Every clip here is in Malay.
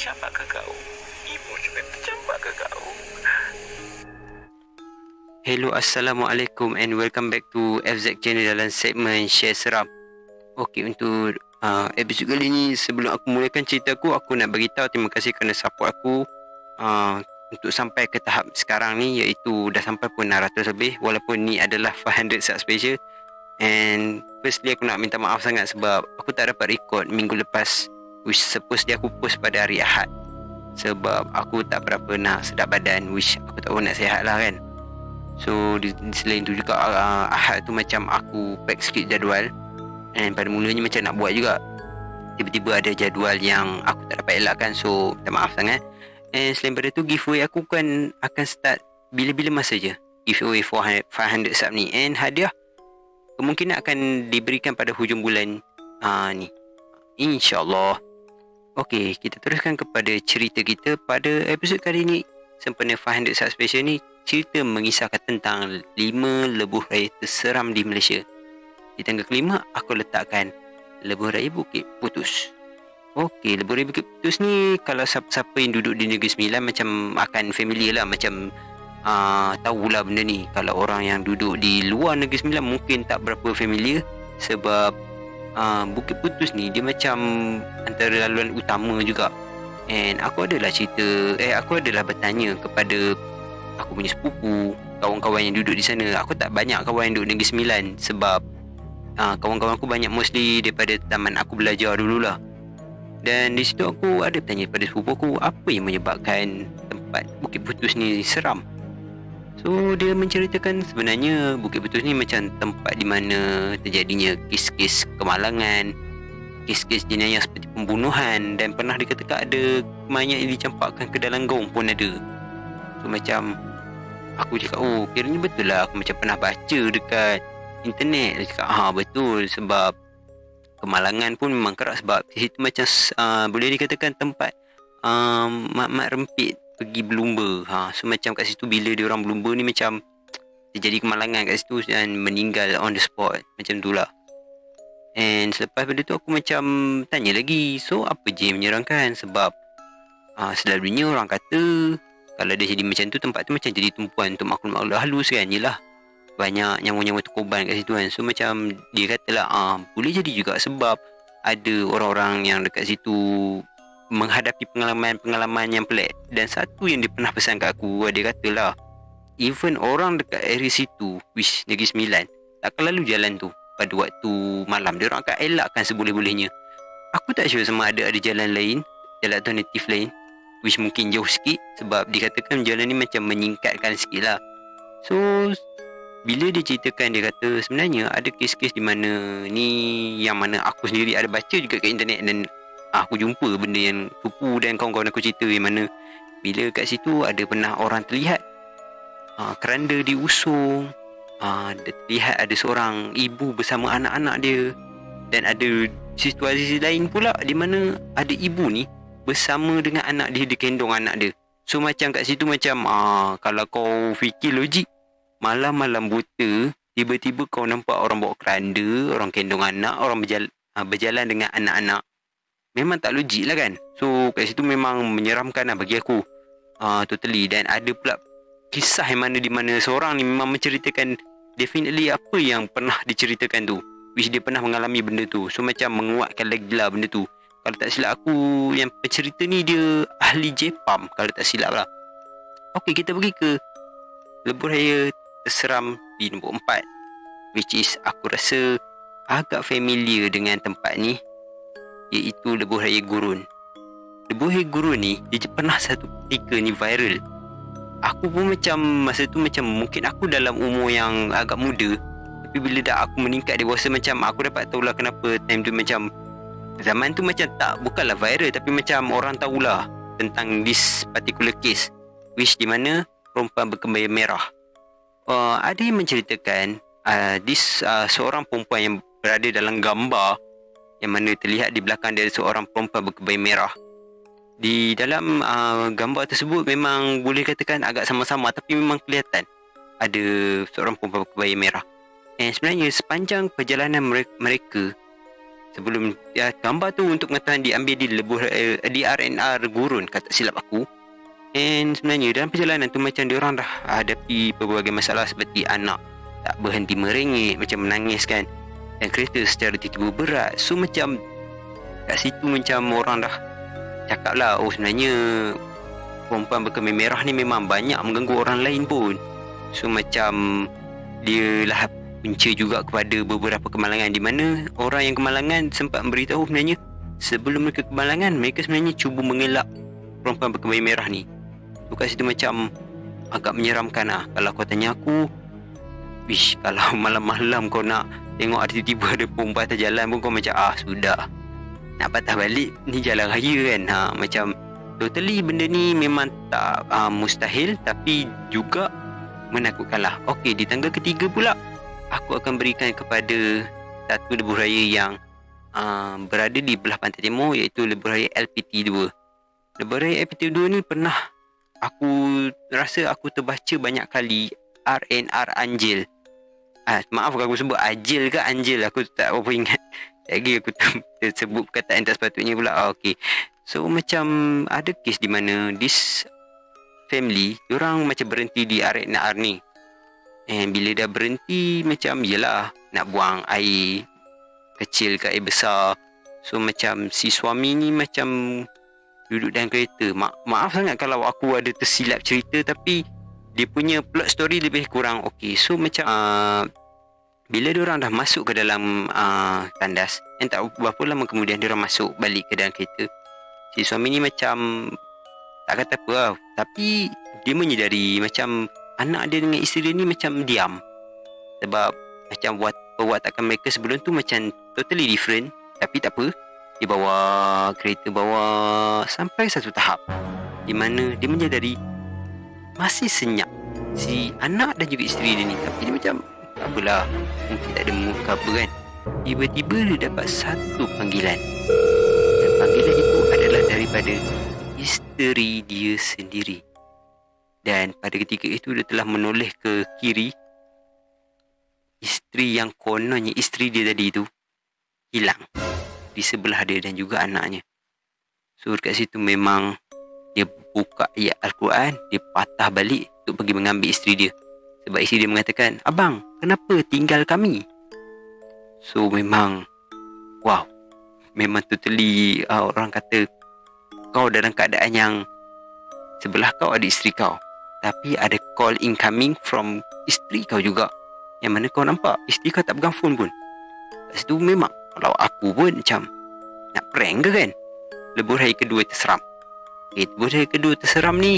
tercampak ke kau? Ibu juga tercampak ke kau? Hello, Assalamualaikum and welcome back to FZ Channel dalam segmen Share Seram. Okey, untuk episod kali ni, sebelum aku mulakan cerita aku nak beritahu terima kasih kerana support aku untuk sampai ke tahap sekarang ni, iaitu dah sampai pun 600 lebih, walaupun ni adalah 500 sub special. And firstly aku nak minta maaf sangat sebab aku tak dapat record minggu lepas, which supposedly aku post pada hari Ahad, sebab aku tak berapa nak sedap badan, which aku tak nak sihat lah kan. So selain tu juga Ahad tu macam aku pack sikit jadual, and pada mulanya macam nak buat juga, tiba-tiba ada jadual yang aku tak dapat elakkan. So minta maaf sangat. And selain pada tu, giveaway aku kan akan start bila-bila masa je, giveaway 500 sub ni. And hadiah kemungkinan akan diberikan pada hujung bulan ni, InsyaAllah. Okey, kita teruskan kepada cerita kita pada episod kali ni. Sempena 500 sub special ni, cerita mengisahkan tentang 5 lebuh raya terseram di Malaysia. Di tangga kelima, aku letakkan Lebuh Raya Bukit Putus. Okey, Lebuh Raya Bukit Putus ni, kalau siapa-siapa yang duduk di Negeri Sembilan macam akan familiar lah, macam tahulah benda ni. Kalau orang yang duduk di luar Negeri Sembilan mungkin tak berapa familiar, sebab Bukit Putus ni dia macam antara laluan utama juga. And aku adalah bertanya kepada aku punya sepupu, kawan-kawan yang duduk di sana. Aku tak banyak kawan yang duduk Negeri Sembilan, sebab kawan-kawan aku banyak mostly daripada taman aku belajar dululah. Dan di situ aku ada bertanya pada sepupu aku, apa yang menyebabkan tempat Bukit Putus ni seram. So dia menceritakan sebenarnya Bukit Putus ni macam tempat di mana terjadinya kes-kes kemalangan, kes-kes jenayah seperti pembunuhan, dan pernah dikatakan ada mayat yang dicampakkan ke dalam gaung pun ada. So macam aku cakap, oh kiranya betul lah, aku macam pernah baca dekat internet. Dia cakap, betul, sebab kemalangan pun memang kerap, sebab di situ macam boleh dikatakan tempat mak-mak rempit pergi berlumba. So macam kat situ bila dia orang berlumba ni macam terjadi kemalangan kat situ dan meninggal on the spot, macam tu lah. And selepas pada tu aku macam tanya lagi, so apa je yang menyeramkan? Sebab selalunya orang kata kalau dia jadi macam tu, tempat tu macam jadi tumpuan untuk makhluk-makhluk halus kan. Yelah, banyak nyawa-nyawa terkorban kat situ kan. So macam dia katalah boleh jadi juga sebab ada orang-orang yang dekat situ menghadapi pengalaman-pengalaman yang pelik. Dan satu yang dia pernah pesan kat aku, dia katalah even orang dekat area situ, which Negeri Sembilan, takkan lalu jalan tu pada waktu malam. Dia orang akan elakkan seboleh-bolehnya. Aku tak sure sama ada jalan lain, jalan alternatif lain, which mungkin jauh sikit, sebab dikatakan jalan ni macam menyingkatkan sikit lah. So bila dia ceritakan, dia kata sebenarnya ada kes-kes di mana ni, yang mana aku sendiri ada baca juga kat internet, dan aku jumpa benda yang sepupu dan kawan-kawan aku cerita, yang mana bila kat situ ada pernah orang terlihat keranda diusung, terlihat ada seorang ibu bersama anak-anak dia, dan ada situasi lain pula di mana ada ibu ni bersama dengan anak dia, dikendong anak dia. So macam kat situ macam kalau kau fikir logik, malam-malam buta tiba-tiba kau nampak orang bawa keranda, orang kendong anak, orang berjalan dengan anak-anak. Memang tak logik lah kan. So kat situ memang menyeramkan lah bagi aku, totally. Dan ada pula kisah yang mana di mana seorang ni memang menceritakan definitely apa yang pernah diceritakan tu, which dia pernah mengalami benda tu. So macam menguatkan lagi lah benda tu. Kalau tak silap aku, yang pencerita ni dia ahli Jepam kalau tak silap lah. Okey, kita pergi ke Lebuh Raya terseram di nombor 4, which is aku rasa agak familiar dengan tempat ni, iaitu Lebuh Raya Gurun. Lebuh Raya Gurun ni dia pernah satu ketika ni viral. Aku pun macam masa tu macam mungkin aku dalam umur yang agak muda, tapi bila dah aku meningkat dewasa, macam aku dapat tahulah kenapa time tu macam zaman tu macam bukanlah viral, tapi macam orang tahulah tentang this particular case, which di mana perempuan berkebaya merah. Ada yang menceritakan seorang perempuan yang berada dalam gambar, yang mana terlihat di belakang dia seorang perempuan berkebaya merah. Di dalam gambar tersebut memang boleh katakan agak sama-sama, tapi memang kelihatan ada seorang perempuan berkebaya merah. Dan sebenarnya sepanjang perjalanan mereka sebelum gambar tu untuk pengetahuan diambil di R&R Gurun kata silap aku. And sebenarnya dalam perjalanan tu macam diorang dah hadapi berbagai masalah seperti anak tak berhenti merengek, macam menangis kan, dan kereta secara tiba-tiba berat. So macam kat situ macam orang dah cakap lah, oh sebenarnya perempuan berkemih merah ni memang banyak mengganggu orang lain pun. So macam dia lah punca juga kepada beberapa kemalangan, di mana orang yang kemalangan sempat memberitahu sebenarnya sebelum mereka kemalangan, mereka sebenarnya cuba mengelak perempuan berkemih merah ni. So kat situ macam agak menyeramkan lah. Kalau kau tanya aku, wish kalau malam-malam kau nak tengok ada tiba-tiba ada perempuan atas jalan pun kau macam sudah nak patah balik, ni jalan raya kan. Macam totally benda ni memang tak mustahil, tapi juga menakutkan lah. Okey, di tangga ketiga pula aku akan berikan kepada satu lebuh raya yang berada di belah pantai timur, iaitu lebuh raya LPT2. Lebuh raya LPT2 ni pernah aku rasa aku terbaca banyak kali RNR Anjil. Maaf kalau aku sebut Ajil ke Anjil, aku tak apa ingat. Lagi aku tersebut perkataan tak sepatutnya pula. Okay, so macam ada kes di mana this family, diorang macam berhenti di RNR ni. And bila dah berhenti, macam yelah nak buang air kecil ke air besar. So macam si suami ni macam duduk dalam kereta. Maaf sangat kalau aku ada tersilap cerita, tapi dia punya plot story lebih kurang okey. So macam bila diorang dah masuk ke dalam tandas, dan tak berapa lama kemudian diorang masuk balik ke dalam kereta, si suami ni macam tak kata apa lah, tapi dia menyedari macam anak dia dengan isteri dia ni macam diam. Sebab macam perwatakan mereka sebelum tu macam totally different. Tapi tak apa, dia bawa kereta sampai satu tahap di mana dia menyadari masih senyap si anak dan juga isteri dia ni. Tapi dia macam tak apalah, mungkin tak ada mood ke apa kan. Tiba-tiba dia dapat satu panggilan, dan panggilan itu adalah daripada isteri dia sendiri. Dan pada ketika itu dia telah menoleh ke kiri. Isteri yang kononnya isteri dia tadi itu hilang di sebelah dia dan juga anaknya. So dekat situ memang dia buka ayat Al-Quran, dia patah balik untuk pergi mengambil isteri dia. Sebab isteri dia mengatakan, abang, kenapa tinggal kami? So memang wow, memang totally orang kata kau dalam keadaan yang sebelah kau ada isteri kau, tapi ada call incoming from isteri kau juga, yang mana kau nampak isteri kau tak pegang phone pun. Kat situ memang kalau aku pun macam nak prank ke kan. Lebuh raya kedua terseram. Lebuh raya kedua terseram ni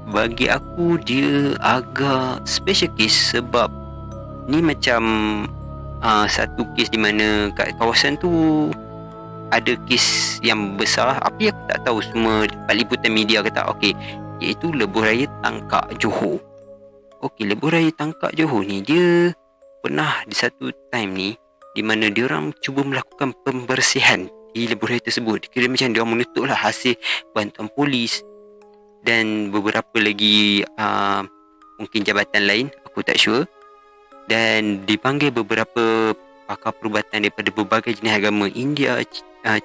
bagi aku dia agak special case, sebab ni macam satu kes di mana kat kawasan tu ada kes yang besar, tapi aku tak tahu semua liputan media kata okey, iaitu lebuh raya Tangkak Johor. Okey, lebuh raya Tangkak Johor ni dia pernah di satu time ni di mana diorang cuba melakukan pembersihan di lebuh raya tersebut. Kira macam diorang menutup lah hasil bantuan polis dan beberapa lagi mungkin jabatan lain, aku tak sure. Dan dipanggil beberapa pakar perubatan daripada berbagai jenis agama, India,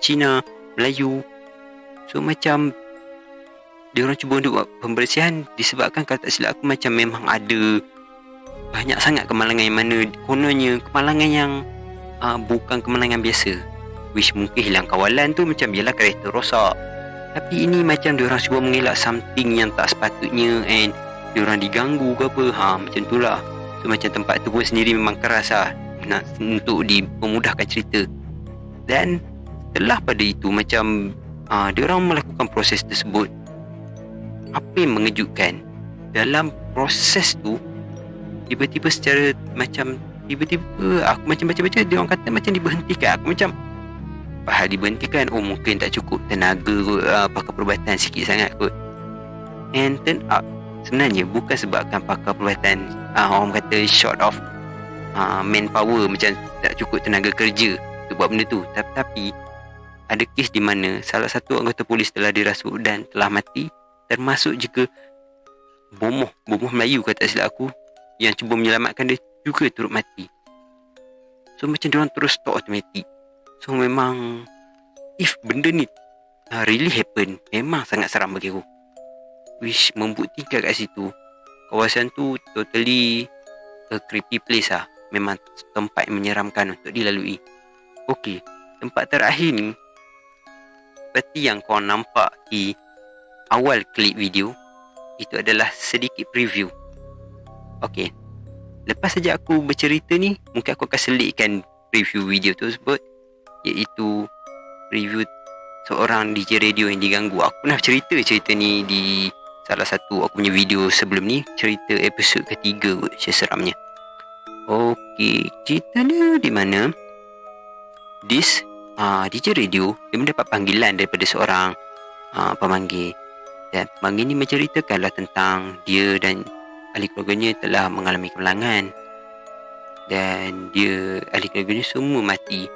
Cina, Melayu. So macam diorang cuba untuk buat pembersihan disebabkan kalau tak silap aku macam memang ada banyak sangat kemalangan, yang mana kononnya kemalangan yang bukan kemalangan biasa, which mungkin hilang kawalan tu macam biarlah kereta rosak, tapi ini macam diorang cuba mengelak something yang tak sepatutnya, and diorang diganggu ke apa, macam tu lah. So macam tempat tu pun sendiri memang keras lah nak untuk memudahkan cerita. Dan setelah pada itu macam diorang melakukan proses tersebut. Apa yang mengejutkan dalam proses tu, tiba-tiba secara macam tiba-tiba aku macam baca-baca dia orang kata macam diberhentikan. Aku macam hal diberhentikan, oh mungkin tak cukup tenaga kot, pakar perubatan sikit sangat kot. And turn up sebenarnya bukan sebabkan pakar perubatan orang kata short of manpower, macam tak cukup tenaga kerja untuk buat benda tu. Tapi ada kes di mana salah satu anggota polis telah dirasuk dan telah mati, termasuk juga bomoh Melayu kata silap aku yang cuba menyelamatkan dia juga turut mati. So macam diorang terus stop automatik. So memang if benda ni really happen, memang sangat seram bagi aku. Which membuktikan kat situ kawasan tu totally a creepy place lah. Memang tempat yang menyeramkan untuk dilalui. Okey, tempat terakhir ni seperti yang kau nampak di awal klip video, itu adalah sedikit preview. Okey, lepas saja aku bercerita ni, mungkin aku akan selitkan preview video tersebut, iaitu review seorang DJ radio yang diganggu. Aku pernah cerita ni di salah satu aku punya video sebelum ni, cerita episod ketiga kot, seramnya. Okey, ceritanya di mana DJ radio dia mendapat panggilan daripada seorang pemanggil, dan pemanggil ni menceritakanlah tentang dia dan ahli keluarganya telah mengalami kemalangan, dan ahli keluarganya semua mati.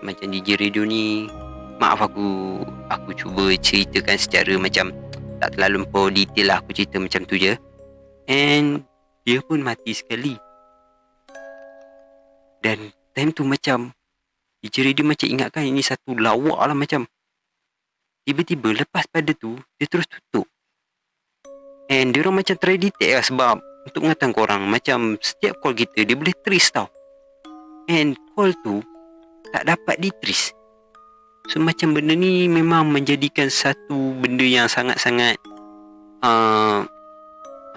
Macam DJ radio ni, maaf aku cuba ceritakan secara macam tak terlalu detail lah, aku cerita macam tu je, and dia pun mati sekali. Dan time tu macam DJ radio macam ingatkan ini satu lawak lah, macam tiba-tiba lepas pada tu dia terus tutup. And dia orang macam try detect lah, sebab untuk mengatakan korang, macam setiap call kita dia boleh trace tau, and call tu tak dapat di trace. So macam benda ni memang menjadikan satu benda yang sangat-sangat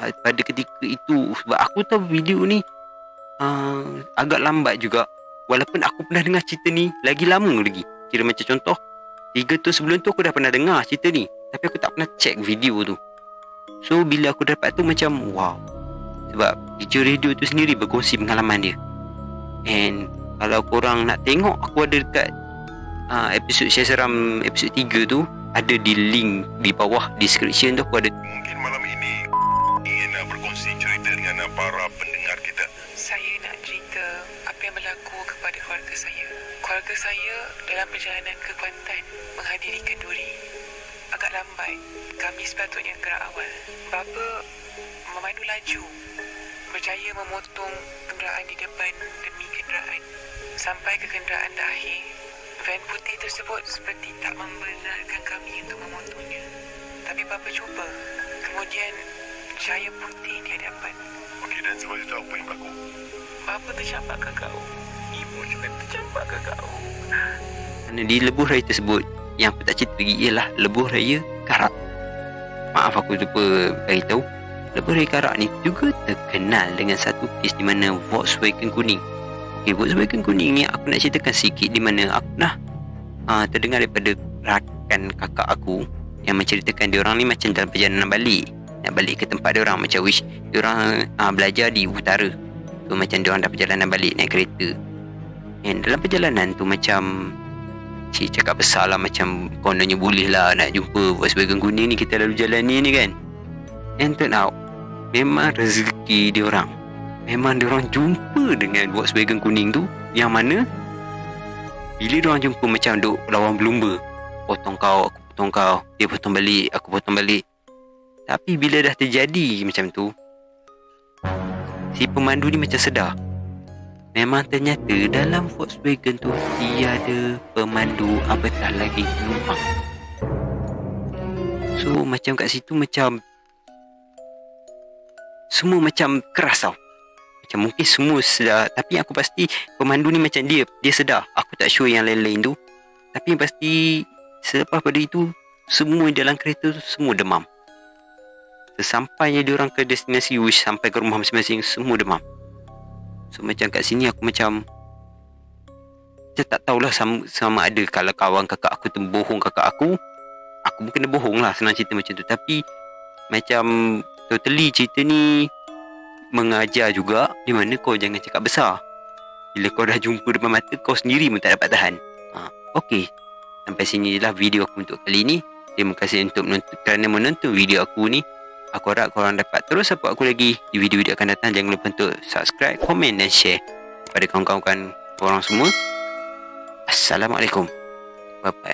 pada ketika itu, sebab aku tahu video ni agak lambat juga. Walaupun aku pernah dengar cerita ni lagi lama lagi. Kira macam contoh 3 tahun sebelum tu aku dah pernah dengar cerita ni, tapi aku tak pernah check video tu. So bila aku dapat tu macam wow, sebab DJ radio tu sendiri berkongsi pengalaman dia. And kalau korang nak tengok, aku ada dekat episod Share Seram episod 3 tu, ada di link di bawah description tu aku ada. Mungkin malam ini ingin berkongsi cerita dengan para pendengar kita. Saya nak cerita apa yang berlaku kepada keluarga saya. Keluarga saya dalam perjalanan ke Kuantan menghadiri kenduri. Agak lambat, kami sepatutnya gerak awal. Bapa memandu laju, berjaya memotong kenderaan di depan demi kenderaan. Sampai ke kenderaan terakhir, van putih tersebut seperti tak membenarkan kami untuk memotongnya. Tapi Bapa cuba. Kemudian cahaya putih di hadapan. Okey, dan sebab itu apa yang berlaku? Bapa tercampak ke kau? Ibu juga tercampak ke kau? Kerana di lebuh raya tersebut, yang aku tak cerita lagi ialah lebuh raya Karak. Maaf aku lupa beritahu, lebuh raya Karak ni juga terkenal dengan satu kes di mana Volkswagen kuning. Okey, Volkswagen kuning ni aku nak ceritakan sikit, di mana aku pernah terdengar daripada rakan kakak aku yang menceritakan diorang ni macam dalam perjalanan nak balik ke tempat diorang, macam wish diorang belajar di utara. So macam diorang dah perjalanan balik naik kereta, and dalam perjalanan tu macam cik cakap besar lah, macam kononnya boleh lah nak jumpa Volkswagen kuning ni, kita lalu jalan ni kan. And turn out memang rezeki diorang, memang diorang jumpa dengan Volkswagen kuning tu, yang mana bila diorang jumpa macam duk lawan berlumba, potong kau, aku potong kau, dia potong balik, aku potong balik. Tapi bila dah terjadi macam tu, si pemandu ni macam sedar, memang ternyata dalam Volkswagen tu tiada pemandu, apatah lagi penumpang. So macam kat situ macam semua macam keras tau. Macam mungkin semua sedar, tapi yang aku pasti pemandu ni macam dia sedar. Aku tak sure yang lain-lain tu, tapi yang pasti selepas pada itu semua dalam kereta tu semua demam. Sesampainya diorang ke destinasi, wish sampai ke rumah masing-masing, semua demam. So macam kat sini aku macam tak tahulah sama ada kalau kawan kakak aku tu bohong kakak aku pun kena bohong lah, senang cerita macam tu. Tapi macam totally cerita ni mengajar juga, di mana kau jangan cakap besar. Bila kau dah jumpa depan mata, kau sendiri pun tak dapat tahan. Okey, sampai sini lah video aku untuk kali ni. Terima kasih untuk kerana menonton video aku ni. Aku harap korang dapat terus support aku lagi di video-video akan datang. Jangan lupa untuk subscribe, komen dan share pada kawan-kawan korang semua. Assalamualaikum. Bye-bye.